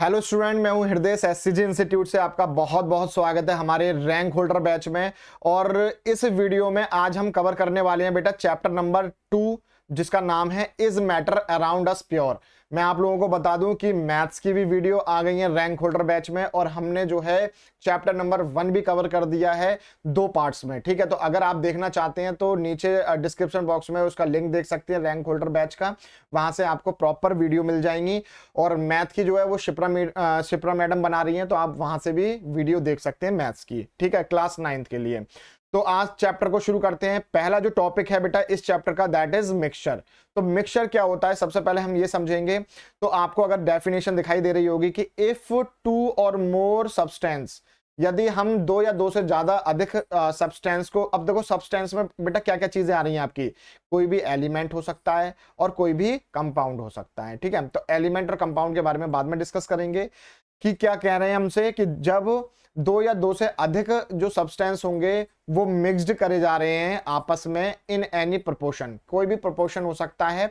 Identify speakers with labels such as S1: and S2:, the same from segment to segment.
S1: Hello student, मैं हूं हृदय। एससीजी इंस्टीट्यूट से आपका बहुत बहुत स्वागत है हमारे रैंक होल्डर बैच में। और इस वीडियो में आज हम कवर करने वाले हैं बेटा चैप्टर नंबर 2, जिसका नाम है is matter around us pure. मैं आप लोगों को बता दूं कि मैथ्स की भी वीडियो आ गई है रैंक होल्डर बैच में, और हमने जो है चैप्टर नंबर 1 भी कवर कर दिया है 2 पार्ट्स में। ठीक है, तो अगर आप देखना चाहते हैं तो नीचे डिस्क्रिप्शन बॉक्स में उसका लिंक देख सकते हैं रैंक होल्डर बैच का। वहां से आपको प्रॉपर वीडियो मिल जाएंगी। और मैथ की जो है वो शिप्रा मैडम बना रही हैं, तो आप वहां से भी वीडियो देख सकते हैं मैथ्स की। ठीक है, क्लास 9th के लिए। तो आज चैप्टर को शुरू करते हैं। पहला जो टॉपिक है बेटा इस चैप्टर का, दैट इज मिक्सचर। तो मिक्सचर क्या होता है सबसे पहले हम ये समझेंगे। तो आपको अगर डेफिनेशन दिखाई दे रही होगी कि इफ टू और मोर सब्सटेंस, यदि हम दो या दो से ज्यादा अधिक सब्सटेंस को, अब देखो सब्सटेंस में बेटा क्या क्या चीजें आ रही हैं आपकी, कोई भी एलिमेंट हो सकता है और कोई भी कंपाउंड हो सकता है। ठीक है, तो एलिमेंट और कंपाउंड के बारे में बाद में डिस्कस करेंगे कि क्या कह रहे हैं हमसे कि जब दो या दो से अधिक जो सब्सटेंस होंगे वो मिक्स्ड करे जा रहे हैं आपस में इन एनी प्रोपोर्शन, कोई भी प्रोपोर्शन हो सकता है,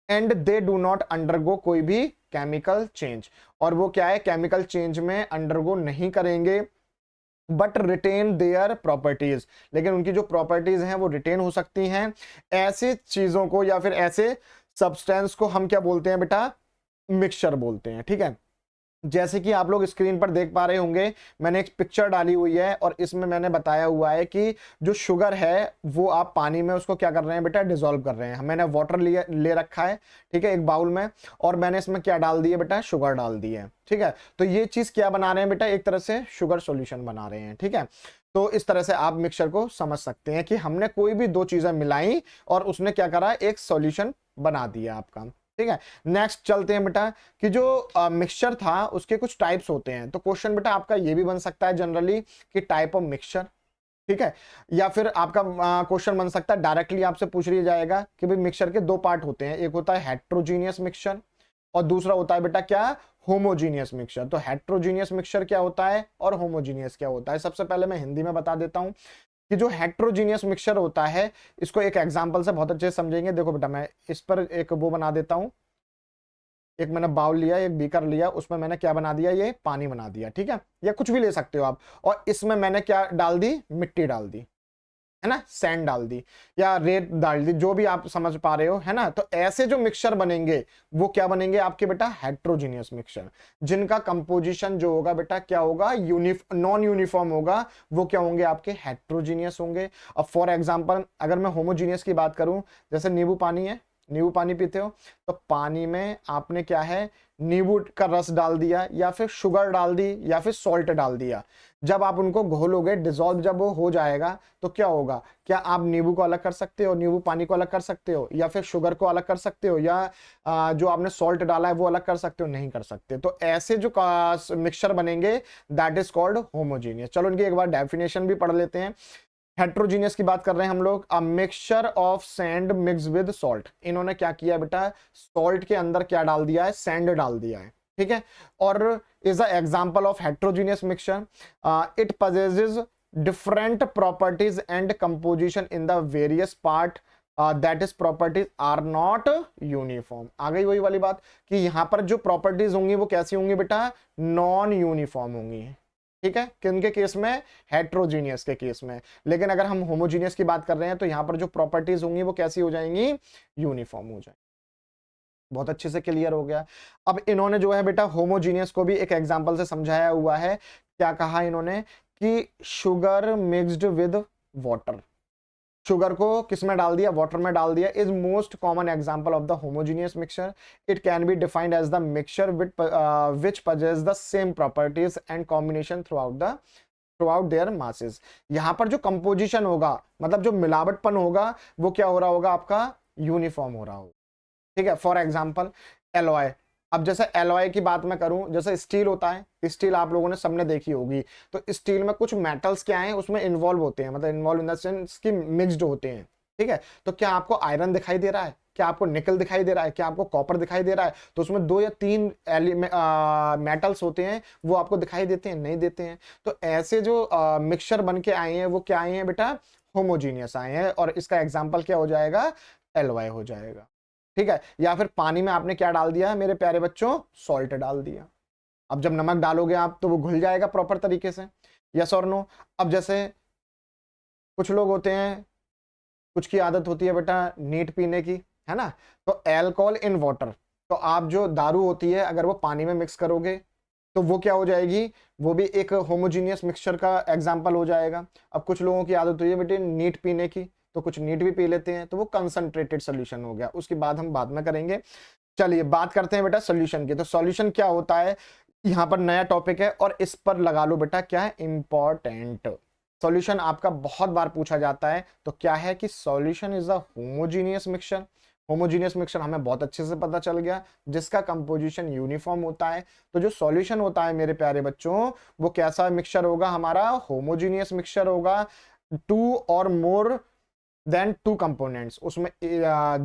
S1: and they do not undergo कोई भी केमिकल चेंज, और वो क्या है केमिकल चेंज में अंडरगो नहीं करेंगे बट रिटेन देयर प्रॉपर्टीज, लेकिन उनकी जो प्रॉपर्टीज हैं वो रिटेन हो सकती हैं। ऐसी चीजों को या फिर ऐसे सब्सटेंस को हम क्या बोलते हैं बेटा, मिक्सचर बोलते हैं। ठीक है, जैसे कि आप लोग स्क्रीन पर देख पा रहे होंगे, मैंने एक पिक्चर डाली हुई है और इसमें मैंने बताया हुआ है कि जो शुगर है वो आप पानी में उसको क्या कर रहे हैं बेटा, डिसॉल्व कर रहे हैं। मैंने वाटर ले रखा है, ठीक है, एक बाउल में, और मैंने इसमें क्या डाल दी है बेटा, शुगर डाल दी है। ठीक है, तो ये चीज क्या बना रहे हैं बेटा, एक तरह से शुगर सॉल्यूशन बना रहे हैं। ठीक है, तो इस तरह से आप मिक्सचर को समझ सकते हैं कि हमने कोई भी दो चीजें मिलाई और उसने क्या करा, एक सॉल्यूशन बना दिया आपका। ठीक है, नेक्स्ट चलते हैं बेटा कि जो मिक्सचर था उसके कुछ टाइप्स होते हैं। तो क्वेश्चन बेटा आपका ये भी बन सकता है जनरली कि टाइप ऑफ मिक्सचर। ठीक है, या फिर आपका क्वेश्चन बन सकता है डायरेक्टली आपसे पूछ लिया जाएगा कि भाई मिक्सचर के दो पार्ट होते हैं, एक होता है हेट्रोजीनियस मिक्सचर और दूसरा होता है बेटा क्या, होमोजीनियस मिक्सचर। तो हेट्रोजीनियस मिक्सचर क्या होता है और होमोजीनियस क्या होता है, सबसे पहले मैं हिंदी में बता देता हूं कि जो हेट्रोजीनियस मिक्सचर होता है, इसको एक एग्जांपल से बहुत अच्छे से समझेंगे। देखो बेटा, मैं इस पर एक वो बना देता हूं, एक मैंने बाउल लिया, एक बीकर लिया, उसमें मैंने क्या बना दिया, ये पानी बना दिया। ठीक है, या कुछ भी ले सकते हो आप, और इसमें मैंने क्या डाल दी, मिट्टी डाल दी, है ना, सैंड डाल दी या रेत डाल दी, जो भी आप समझ पा रहे हो, है ना। तो ऐसे जो मिक्सचर बनेंगे वो क्या बनेंगे आपके बेटा, हेट्रोजीनियस मिक्सचर, जिनका कंपोजिशन जो होगा बेटा क्या होगा, नॉन यूनिफॉर्म होगा, वो क्या होंगे आपके, हेट्रोजीनियस होंगे। अब फॉर एग्जांपल अगर मैं होमोजीनियस की बात करूं, जैसे नींबू पानी है, नींबू पानी पीते हो, तो पानी में आपने क्या है, नींबू का रस डाल दिया या फिर शुगर डाल दी या फिर सॉल्ट डाल दिया। जब आप उनको घोलोगे, डिसॉल्व जब वो हो जाएगा, तो क्या होगा, क्या आप नींबू को अलग कर सकते हो, नींबू पानी को अलग कर सकते हो, या फिर शुगर को अलग कर सकते हो, या जो आपने सॉल्ट डाला है वो अलग कर सकते हो, नहीं कर सकते। तो ऐसे जो मिक्सचर बनेंगे दैट इज कॉल्ड होमोजीनियस। चलो इनकी एक बार डेफिनेशन भी पढ़ लेते हैं। हेट्रोजीनियस की बात कर रहे हैं हम लोग, a mixture of sand mix with salt. इन्होंने क्या किया बेटा, सॉल्ट के अंदर क्या डाल दिया है, सैंड डाल दिया है। ठीक है, और is a example of heterogeneous mixture. It possesses different properties and composition in the various part, that is properties are not uniform। आ गई वही वाली बात कि यहां पर जो प्रॉपर्टीज होंगी वो कैसी होंगी बेटा, नॉन यूनिफॉर्म होंगी। ठीक है, किनके केस में, हेट्रोजीनियस के केस में। लेकिन अगर हम होमोजीनियस की बात कर रहे हैं तो यहां पर जो प्रॉपर्टीज होंगी वो कैसी हो जाएंगी, यूनिफॉर्म हो जाएंगी। बहुत अच्छे से क्लियर हो गया। अब इन्होंने जो है बेटा होमोजीनियस को भी एक एग्जांपल से समझाया हुआ है। क्या कहा इन्होंने कि sugar mixed with water, sugar को किस में डाल दिया, वाटर में डाल दिया, is most common example of the homogeneous mixture. It can be defined as the mixture which possess the same properties and combination throughout their masses. यहां पर जो कंपोजिशन होगा, मतलब जो मिलावटपन होगा, वो क्या हो रहा होगा आपका, यूनिफॉर्म हो रहा होगा। ठीक है, फॉर एग्जाम्पल एलॉय। अब जैसे एलॉय की बात मैं करूं, जैसे स्टील होता है, स्टील आप लोगों ने सबने देखी होगी। तो स्टील में कुछ मेटल्स क्या हैं उसमें इन्वॉल्व होते हैं, मतलब इन्वॉल्व इन द सेंस कि मिक्स्ड होते हैं। ठीक है, तो क्या आपको आयरन दिखाई दे रहा है, क्या आपको निकल दिखाई दे रहा है, क्या आपको कॉपर दिखाई दे रहा है, तो उसमें दो या तीन मेटल्स होते हैं, वो आपको दिखाई देते हैं, नहीं देते हैं। तो ऐसे जो मिक्सचर बन के आए हैं वो क्या आए हैं बेटा, होमोजीनियस आए हैं, और इसका एग्जाम्पल क्या हो जाएगा, एलवाई हो जाएगा। ठीक है, या फिर पानी में आपने क्या डाल दिया मेरे प्यारे बच्चों, सॉल्ट डाल दिया। अब जब नमक डालोगे आप तो वो घुल जाएगा प्रॉपर तरीके से, यस और नो। अब जैसे कुछ लोग होते हैं, कुछ की आदत होती है बेटा नीट पीने की, है ना, तो अल्कोहल इन वाटर, तो आप जो दारू होती है अगर वो पानी में मिक्स करोगे तो वो क्या हो जाएगी, वो भी एक होमोजीनियस मिक्सचर का एग्जाम्पल हो जाएगा। अब कुछ लोगों की आदत हुई है बेटे नीट पीने की, तो कुछ नीट भी पी लेते हैं, तो वो कंसंट्रेटेड सोल्यूशन हो गया। उसकी बात हम बाद में करेंगे। चलिए बात करते हैं बेटा सोल्यूशन की। तो सोल्यूशन क्या होता है, यहां पर नया टॉपिक है और इस पर लगा लो बेटा क्या है, इंपॉर्टेंट। सॉल्यूशन आपका बहुत बार पूछा जाता है, तो क्या है कि solution is a homogeneous mixture. Homogeneous mixture हमें बहुत अच्छे से पता चल गया, जिसका कंपोजिशन यूनिफॉर्म होता है। तो जो सॉल्यूशन होता है मेरे प्यारे बच्चों, वो कैसा मिक्सचर होगा हमारा, होमोजीनियस मिक्सचर होगा। टू और मोर देन टू कंपोनेंट्स, उसमें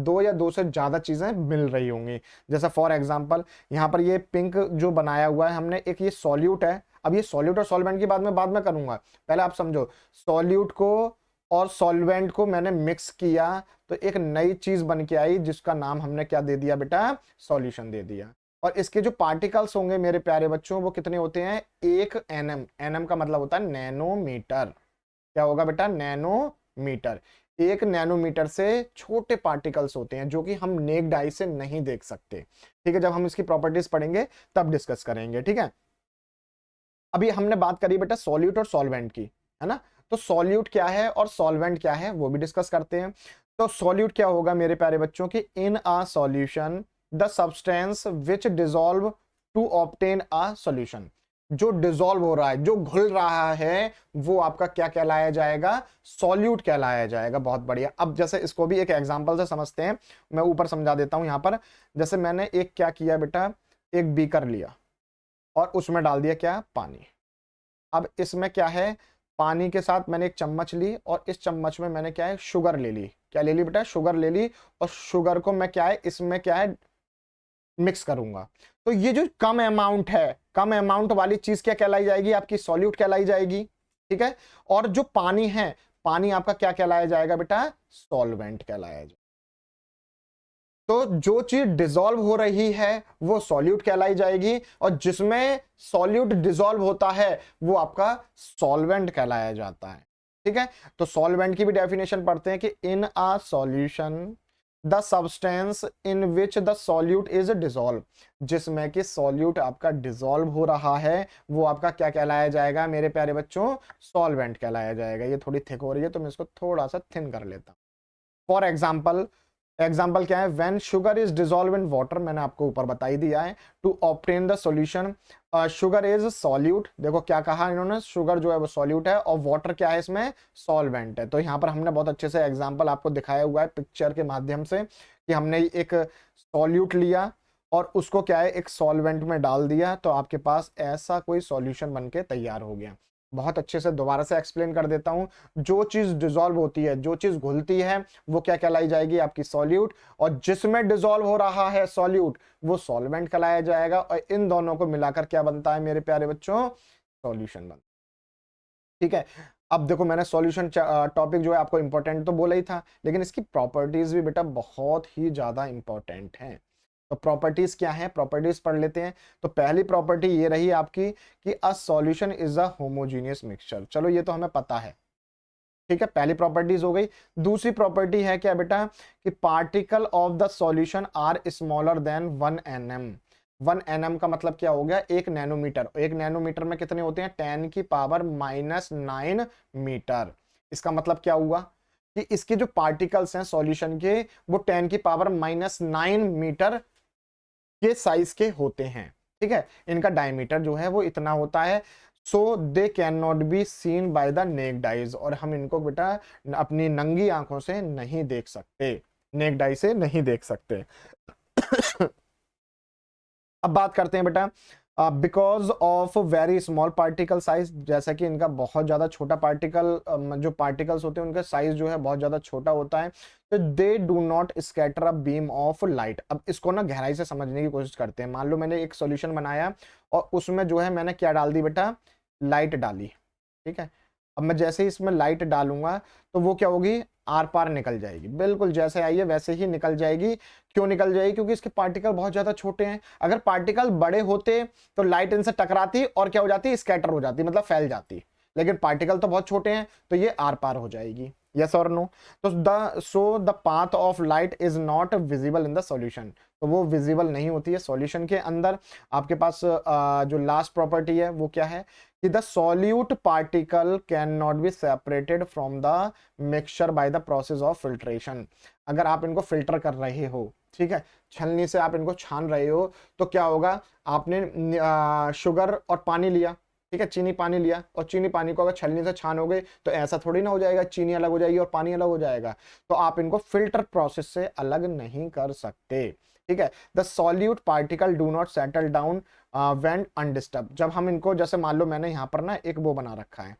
S1: दो या दो से ज्यादा चीजें मिल रही होंगी। जैसा फॉर एग्जांपल यहाँ पर ये पिंक जो बनाया हुआ है हमने, एक ये सॉल्यूट है। अब ये सॉल्यूट और सॉल्वेंट की बात मैं बाद में करूंगा, पहले आप समझो। सॉल्यूट को और सॉल्वेंट को मैंने मिक्स किया तो एक नई चीज बन के आई, जिसका नाम हमने क्या दे दिया बेटा, सॉल्यूशन दे दिया। और इसके जो पार्टिकल्स होंगे मेरे प्यारे बच्चों, वो कितने होते हैं, 1 nm। nm का मतलब होता है नैनोमीटर। क्या होगा बेटा, नैनोमीटर। 1 नैनोमीटर से छोटे पार्टिकल्स होते हैं जो कि हम नेक्ड आई से नहीं देख सकते। ठीक है, जब हम इसकी प्रॉपर्टीज पढ़ेंगे तब डिस्कस करेंगे। ठीक है, अभी हमने बात करी बेटा सॉल्यूट और सॉल्वेंट की, है ना। तो सॉल्यूट क्या है और सॉल्वेंट क्या है वो भी डिस्कस करते हैं। तो सॉल्यूट क्या होगा मेरे प्यारे बच्चों की, in a solution the substance which dissolve to obtain a solution. जो डिसॉल्व हो रहा है, जो घुल रहा है, वो आपका क्या कहलाया जाएगा, सॉल्यूट कहलाया जाएगा। बहुत बढ़िया। अब जैसे इसको भी एक एग्जांपल से समझते हैं, मैं ऊपर समझा देता हूं। यहां पर जैसे मैंने एक क्या किया बेटा, एक बीकर लिया और उसमें डाल दिया क्या, पानी। अब इसमें क्या है, पानी के साथ मैंने एक चम्मच ली और इस चम्मच में मैंने क्या है, शुगर ले ली। क्या ले ली बेटा, शुगर ले ली। और शुगर को मैं क्या है, इसमें क्या है, मिक्स करूंगा। तो ये जो कम अमाउंट है, कम अमाउंट वाली चीज क्या कहलाई जाएगी, आपकी सॉल्यूट कहलाई जाएगी। ठीक है, और जो पानी है, पानी आपका क्या कहलाया जाएगा बेटा, सॉल्वेंट कहलाया जाएगा। तो जो चीज डिसॉल्व हो रही है वो सॉल्यूट कहलाई जाएगी, और जिसमें सॉल्यूट डिसॉल्व होता है वो आपका सॉल्वेंट कहलाया जाता है। ठीक है, तो सॉल्वेंट की भी डेफिनेशन पढ़ते हैं कि in a solution the substance in which the solute is dissolve. जिसमें कि सॉल्यूट आपका डिसॉल्व हो रहा है वो आपका क्या कहलाया जाएगा मेरे प्यारे बच्चों, सॉल्वेंट कहलाया जाएगा। ये थोड़ी थिक हो रही है तो मैं इसको थोड़ा सा थिन कर लेता हूं। फॉर एग्जाम्पल, एग्जाम्पल क्या है, when sugar is dissolve in water, मैंने आपको ऊपर बता ही दिया है। To obtain the solution, sugar is solute. देखो क्या कहा इन्होंने, शुगर जो है वो सॉल्यूट है और वाटर क्या है इसमें, सॉल्वेंट है। तो यहाँ पर हमने बहुत अच्छे से एग्जाम्पल आपको दिखाया हुआ है पिक्चर के माध्यम से, कि हमने एक सॉल्यूट लिया और उसको क्या है, एक सॉल्वेंट में डाल दिया, तो आपके पास ऐसा कोई सॉल्यूशन बन के तैयार हो गया। बहुत अच्छे से दोबारा से एक्सप्लेन कर देता हूं। जो चीज डिसॉल्व होती है, जो चीज घुलती है, वो क्या कहलाई जाएगी, आपकी सॉल्यूट। और जिसमें डिसॉल्व हो रहा है सॉल्यूट, वो सॉल्वेंट कहलाया जाएगा। और इन दोनों को मिलाकर क्या बनता है मेरे प्यारे बच्चों, सॉल्यूशन बनता है। ठीक है, अब देखो मैंने सॉल्यूशन टॉपिक जो है आपको इंपॉर्टेंट तो बोला ही था, लेकिन इसकी प्रॉपर्टीज भी बेटा बहुत ही ज्यादा इंपॉर्टेंट है। तो प्रॉपर्टीज क्या है, प्रॉपर्टीज पढ़ लेते हैं। तो पहली प्रॉपर्टी ये रही आपकी कि a solution is a homogeneous mixture. चलो ये तो हमें पता है। ठीक है, पहली प्रॉपर्टीज हो गई। दूसरी प्रॉपर्टी है क्या बेटा, कि particle of the solution are smaller than 1 nm। 1 nm का मतलब क्या हो गया, 1 नैनोमीटर। 1 नैनोमीटर में कितने होते हैं, 10⁻⁹ मीटर। इसका मतलब क्या हुआ कि इसके जो पार्टिकल्स हैं सॉल्यूशन के, वो 10⁻⁹ मीटर के साइज के होते हैं। ठीक है, इनका डायमीटर जो है वो इतना होता है। So they can not be seen by the naked eyes, और हम इनको बेटा अपनी नंगी आंखों से नहीं देख सकते, नेक्ड आई से नहीं देख सकते। अब बात करते हैं बेटा, because of very small particle size, जैसा कि इनका बहुत ज्यादा छोटा पार्टिकल, जो पार्टिकल्स होते हैं उनका साइज जो है बहुत ज्यादा छोटा होता है, तो they do not scatter a beam of light. अब इसको ना गहराई से समझने की कोशिश करते हैं। मान लो मैंने एक सॉल्यूशन बनाया और उसमें जो है मैंने क्या डाल दी बेटा, लाइट डाली। ठीक है, अब मैं जैसे ही इसमें लाइट डालूंगा तो वो क्या होगी, आर पार निकल जाएगी, बिल्कुल जैसे आई है वैसे ही निकल जाएगी। क्यों निकल जाएगी, क्योंकि इसके पार्टिकल बहुत ज्यादा छोटे हैं। अगर पार्टिकल बड़े होते तो लाइट इनसे टकराती और क्या हो जाती, स्कैटर हो जाती, मतलब फैल जाती। लेकिन पार्टिकल तो बहुत छोटे हैं तो ये आर पार हो जाएगी। यस और नो। तो the path of light is not visible in the solution, तो वो विजिबल नहीं होती है सॉल्यूशन के अंदर। आपके पास जो लास्ट प्रॉपर्टी है वो क्या है कि the solute particle can not be separated from the mixture by the process of filtration. अगर आप इनको फिल्टर कर रहे हो, ठीक है, छलनी से आप इनको छान रहे हो, तो क्या होगा, आपने शुगर और पानी लिया, ठीक है, चीनी पानी लिया, और चीनी पानी को अगर छलनी से छानोगे तो ऐसा थोड़ी ना हो जाएगा, चीनी अलग हो जाएगी और पानी अलग हो जाएगा। तो आप इनको फिल्टर प्रोसेस से अलग नहीं कर सकते, ठीक है। The solute particle do not settle down when undisturb. जब हम इनको, जैसे मान लो मैंने यहाँ पर ना एक वो बना रखा है,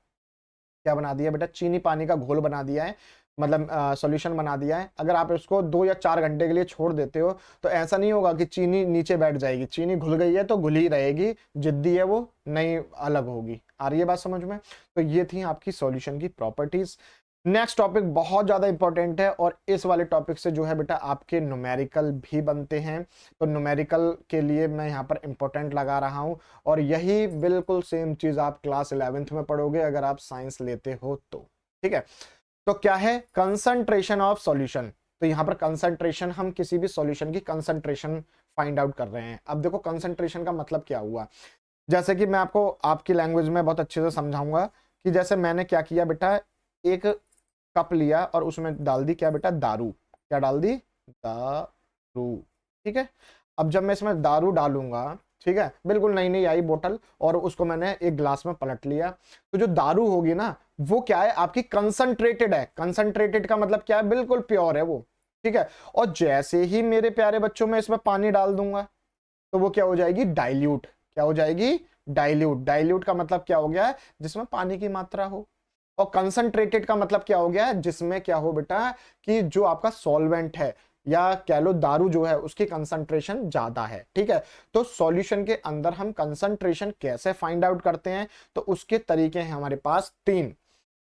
S1: क्या बना दिया बेटा, चीनी पानी का घोल बना दिया है, मतलब सॉल्यूशन बना दिया है। अगर आप इसको 2 या 4 घंटे के लिए छोड़ देते हो तो ऐसा नहीं होगा कि चीनी नीचे बैठ जाएगी, चीनी घुल गई है तो घुल ही रहेगी, जिद्दी है वो नहीं अलग होगी। आ रही है बात समझ में। तो ये थी आपकी सॉल्यूशन की प्रॉपर्टीज। नेक्स्ट टॉपिक बहुत ज्यादा इंपॉर्टेंट है, और इस वाले टॉपिक से जो है बेटा आपके न्यूमेरिकल भी बनते हैं। तो न्यूमेरिकल के लिए मैं यहाँ पर इंपॉर्टेंट लगा रहा हूँ, और यही बिल्कुल सेम चीज आप क्लास 11th में पढ़ोगे अगर आप साइंस लेते हो तो, ठीक है। तो क्या है कंसंट्रेशन ऑफ सॉल्यूशन। तो यहां पर कंसंट्रेशन, हम किसी भी सॉल्यूशन की कंसंट्रेशन फाइंड आउट कर रहे हैं। अब देखो कंसंट्रेशन का मतलब क्या हुआ, जैसे कि मैं आपको आपकी लैंग्वेज में बहुत अच्छे से समझाऊंगा कि जैसे मैंने क्या किया बेटा, एक कप लिया और उसमें डाल दी क्या बेटा, दारू। क्या डाल दी, दारू, ठीक है। अब जब मैं इसमें दारू डालूंगा, ठीक है, बिल्कुल नई नई आई बोतल, और उसको मैंने एक ग्लास में पलट लिया, तो जो दारू होगी ना वो क्या है, आपकी कंसंट्रेटेड है। कंसंट्रेटेड का मतलब क्या है, बिल्कुल प्योर है वो, ठीक है। और जैसे ही मेरे प्यारे बच्चों में इसमें पानी डाल दूंगा तो वो क्या हो जाएगी, डाइल्यूट। क्या हो जाएगी, डाइल्यूट। डाइल्यूट का मतलब क्या हो गया है, जिसमें पानी की मात्रा हो। और कंसंट्रेटेड का मतलब क्या हो गया है, जिसमें क्या हो बेटा कि जो आपका सॉल्वेंट है या कह लो दारू जो है उसकी कंसंट्रेशन ज्यादा है, ठीक है। तो सॉल्यूशन के अंदर हम कंसंट्रेशन कैसे फाइंड आउट करते हैं, तो उसके तरीके हैं हमारे पास 3।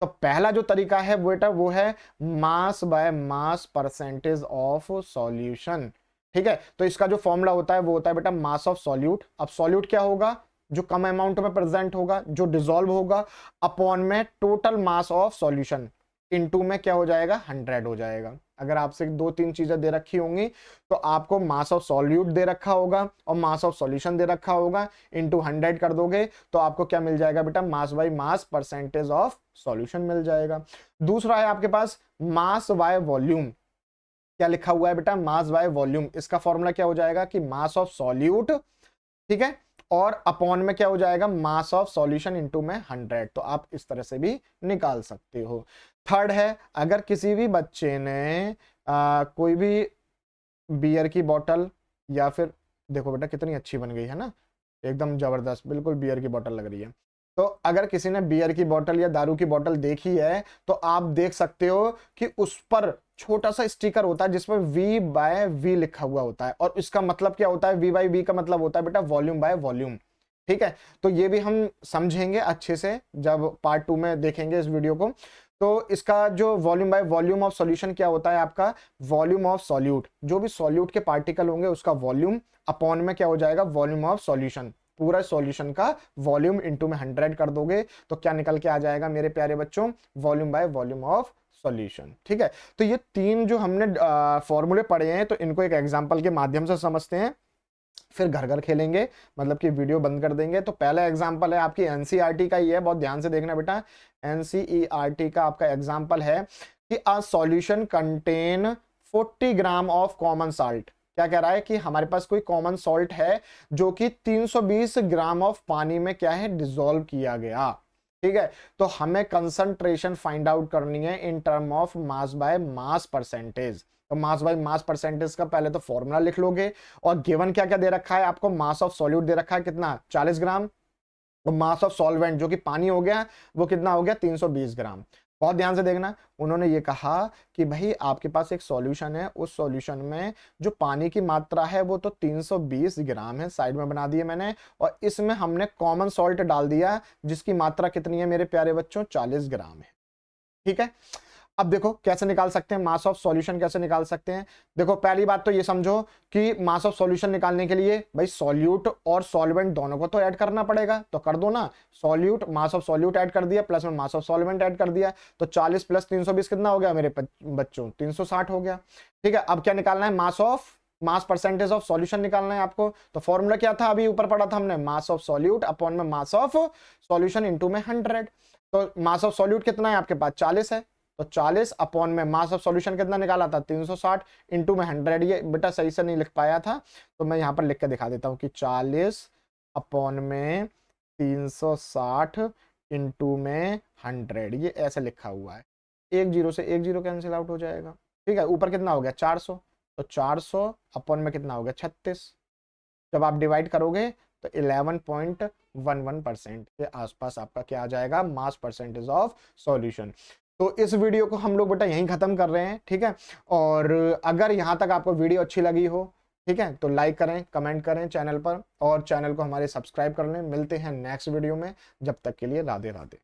S1: तो पहला जो तरीका है बेटा वो है मास by mass percentage of solution, ठीक है। तो इसका जो फॉर्मूला होता है वो होता है बेटा मास ऑफ सॉल्यूट। अब सॉल्यूट क्या होगा, जो कम अमाउंट में प्रेजेंट होगा, जो डिसॉल्व होगा, अपॉन में total mass of solution, into में क्या हो जाएगा, 100 हो जाएगा। अगर आपसे 2-3 चीजें दे रखी होंगी तो आपको मास ऑफ सॉल्यूट दे रखा होगा और मास ऑफ सॉल्यूशन दे रखा होगा, इनटू 100 कर दोगे तो आपको क्या मिल जाएगा बेटा, mass by mass percentage of solution मिल जाएगा। दूसरा है आपके पास मास बाय वॉल्यूम। क्या लिखा हुआ है बेटा, मास बाय वॉल्यूम। इसका फॉर्मूला क्या हो जाएगा कि मास ऑफ सॉल्यूट, ठीक है, और अपॉन में क्या हो जाएगा, मास ऑफ सॉल्यूशन इनटू में 100। तो आप इस तरह से भी निकाल सकते हो। थर्ड है, अगर किसी भी बच्चे ने कोई भी बियर की बोतल, या फिर देखो बेटा कितनी अच्छी बन गई है ना, एकदम जबरदस्त, बिल्कुल बियर की बोतल लग रही है। तो अगर किसी ने बियर की बोतल या दारू की बोतल देखी है तो आप देख सकते हो कि उस पर छोटा सा स्टिकर होता है जिसमें V बाय V लिखा हुआ होता है, और इसका मतलब क्या होता है, V बाय V का मतलब होता है बेटा वॉल्यूम बाय वॉल्यूम, ठीक है। तो ये भी हम समझेंगे अच्छे से जब पार्ट 2 में देखेंगे इस वीडियो को। तो इसका जो volume by volume of solution क्या होता है, आपका वॉल्यूम ऑफ सॉल्यूट, जो भी सॉल्यूट के पार्टिकल होंगे उसका वॉल्यूम, अपॉन में क्या हो जाएगा, वॉल्यूम ऑफ सॉल्यूशन। पूरा सॉल्यूशन का वॉल्यूम इनटू में 100 कर दोगे तो क्या निकल के आ जाएगा मेरे प्यारे बच्चों, volume by volume of solution, ठीक है। तो ये 3 जो हमने फॉर्मूले पढ़े हैं, तो इनको एक एग्जांपल के माध्यम से समझते हैं, फिर घर घर खेलेंगे, मतलब कि वीडियो बंद कर देंगे। तो पहला एग्जांपल है आपकी एनसीईआरटी का ही है, बहुत ध्यान से देखना बेटा। एनसीईआरटी का आपका एग्जांपल है कि a solution contain 40 gram of common salt. क्या कह रहा है कि हमारे पास कोई कॉमन सॉल्ट है जो कि 320 ग्राम ऑफ पानी में क्या है, डिसॉल्व किया गया, ठीक है। तो हमें कंसंट्रेशन फाइंड आउट करनी है in term of mass by mass percentage. तो मास बाय मास परसेंटेज का पहले तो फॉर्मूला लिख लोगे, और गिवन क्या क्या दे रखा है आपको, मास ऑफ सॉल्यूट दे रखा है कितना, 40 ग्राम, और मास ऑफ सॉल्वेंट जो कि पानी हो गया वो कितना हो गया, 320 ग्राम। बहुत ध्यान से देखना। उन्होंने ये कहा कि भाई आपके पास एक सॉल्यूशन है, उस सॉल्यूशन में जो पानी की मात्रा है वो तो 320 ग्राम है, साइड में बना दिए मैंने, और इसमें हमने कॉमन सॉल्ट डाल दिया जिसकी मात्रा कितनी है मेरे प्यारे बच्चों, 40 ग्राम है। ठीक है, अब देखो कैसे निकाल सकते हैं मास ऑफ सॉल्यूशन, कैसे निकाल सकते हैं। देखो पहली बात तो ये समझो कि मास ऑफ सॉल्यूशन निकालने के लिए भाई सॉल्यूट और सॉल्वेंट दोनों को तो ऐड करना पड़ेगा, तो कर दो ना। Solute, mass of solute add कर दिया, प्लस में मास ऑफ सॉल्वेंट ऐड कर दिया, तो 40 प्लस 320 कितना हो गया मेरे बच्चों, 360 हो गया। ठीक है, अब क्या निकालना है, मास परसेंटेज ऑफ सॉल्यूशन निकालना है आपको। तो फॉर्मूला क्या था, अभी ऊपर पढ़ा था हमने, मास ऑफ सॉल्यूट अपॉन में मास ऑफ सॉल्यूशन इनटू में 100। तो मास ऑफ सॉल्यूट कितना है आपके पास, 40 है, तो 40 अपॉन में मास ऑफ सॉल्यूशन कितना निकाला था, 360 इंटू में 100। ये बेटा सही से नहीं लिख पाया था, तो मैं यहां पर लिख के दिखा देता हूं कि 40 अपॉन में 360 इंटू में 100, ये ऐसे लिखा हुआ है। एक जीरो से एक जीरो कैंसिल आउट हो जाएगा। ठीक है, ऊपर कितना हो गया 400, तो 400 अपॉन में कितना हो गया 36। जब आप डिवाइड करोगे तो 11.11% के आसपास आपका क्या आ जाएगा, मास परसेंटेज ऑफ सॉल्यूशन। तो इस वीडियो को हम लोग बेटा यहीं खत्म कर रहे हैं। ठीक है, और अगर यहां तक आपको वीडियो अच्छी लगी हो, ठीक है, तो लाइक करें, कमेंट करें चैनल पर, और चैनल को हमारे सब्सक्राइब कर लें। मिलते हैं नेक्स्ट वीडियो में, जब तक के लिए राधे राधे।